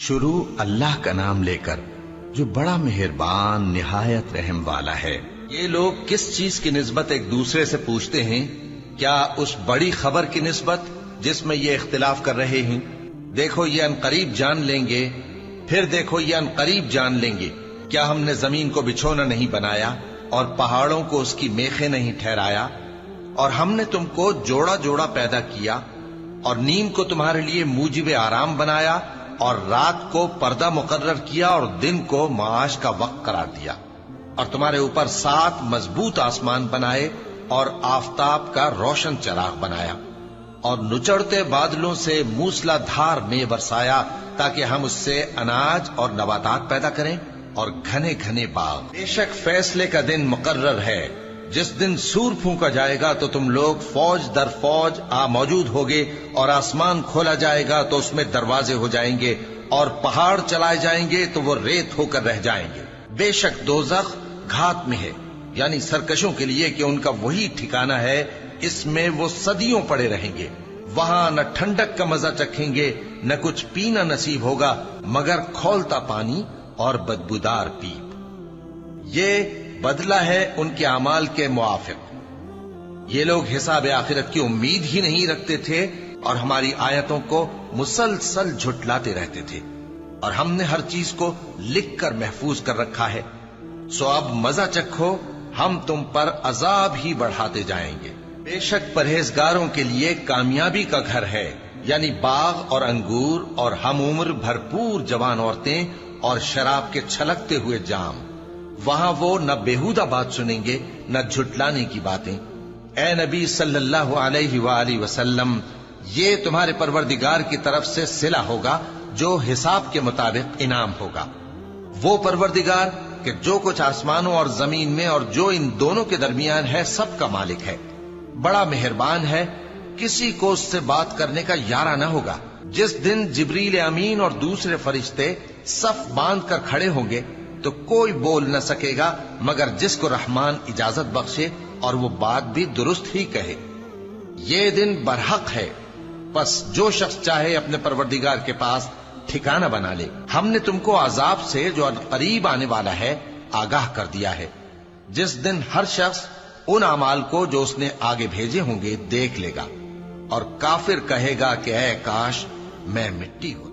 شروع اللہ کا نام لے کر جو بڑا مہربان نہایت رحم والا ہے۔ یہ لوگ کس چیز کی نسبت ایک دوسرے سے پوچھتے ہیں؟ کیا اس بڑی خبر کی نسبت جس میں یہ اختلاف کر رہے ہیں؟ دیکھو یہ عنقریب جان لیں گے، پھر دیکھو یہ عنقریب جان لیں گے۔ کیا ہم نے زمین کو بچھونا نہیں بنایا اور پہاڑوں کو اس کی میخیں نہیں ٹھہرایا؟ اور ہم نے تم کو جوڑا جوڑا پیدا کیا اور نیند کو تمہارے لیے موجب آرام بنایا اور رات کو پردہ مقرر کیا اور دن کو معاش کا وقت قرار دیا، اور تمہارے اوپر 7 مضبوط آسمان بنائے اور آفتاب کا روشن چراغ بنایا، اور نچڑتے بادلوں سے موسلا دھار میں برسایا تاکہ ہم اس سے اناج اور نباتات پیدا کریں اور گھنے گھنے باغ۔ بے شک فیصلے کا دن مقرر ہے، جس دن سور پھونکا جائے گا تو تم لوگ فوج در فوج موجود ہوگے، اور آسمان کھولا جائے گا تو اس میں دروازے ہو جائیں گے، اور پہاڑ چلائے جائیں گے تو وہ ریت ہو کر رہ جائیں گے۔ بے شک دوزخ گھات میں ہے، یعنی سرکشوں کے لیے کہ ان کا وہی ٹھکانہ ہے، اس میں وہ صدیوں پڑے رہیں گے۔ وہاں نہ ٹھنڈک کا مزہ چکھیں گے، نہ کچھ پینا نصیب ہوگا مگر کھولتا پانی اور بدبودار پیپ۔ یہ بدلہ ہے ان کے اعمال کے موافق۔ یہ لوگ حساب آخرت کی امید ہی نہیں رکھتے تھے اور ہماری آیتوں کو مسلسل جھٹلاتے رہتے تھے، اور ہم نے ہر چیز کو لکھ کر محفوظ کر رکھا ہے۔ سو اب مزہ چکھو، ہم تم پر عذاب ہی بڑھاتے جائیں گے۔ بے شک پرہیزگاروں کے لیے کامیابی کا گھر ہے، یعنی باغ اور انگور اور ہم عمر بھرپور جوان عورتیں اور شراب کے چھلکتے ہوئے جام۔ وہاں وہ نہ بیہودہ بات سنیں گے نہ جھٹلانے کی باتیں۔ اے نبی صلی اللہ علیہ وآلہ وسلم، یہ تمہارے پروردگار کی طرف سے صلہ ہوگا جو حساب کے مطابق انعام ہوگا۔ وہ پروردگار کہ جو کچھ آسمانوں اور زمین میں اور جو ان دونوں کے درمیان ہے سب کا مالک ہے، بڑا مہربان ہے، کسی کو اس سے بات کرنے کا یارہ نہ ہوگا۔ جس دن جبریل امین اور دوسرے فرشتے صف باندھ کر کھڑے ہوں گے تو کوئی بول نہ سکے گا مگر جس کو رحمان اجازت بخشے، اور وہ بات بھی درست ہی کہے۔ یہ دن برحق ہے، پس جو شخص چاہے اپنے پروردگار کے پاس ٹھکانہ بنا لے۔ ہم نے تم کو عذاب سے جو قریب آنے والا ہے آگاہ کر دیا ہے، جس دن ہر شخص ان اعمال کو جو اس نے آگے بھیجے ہوں گے دیکھ لے گا، اور کافر کہے گا کہ اے کاش میں مٹی ہوں۔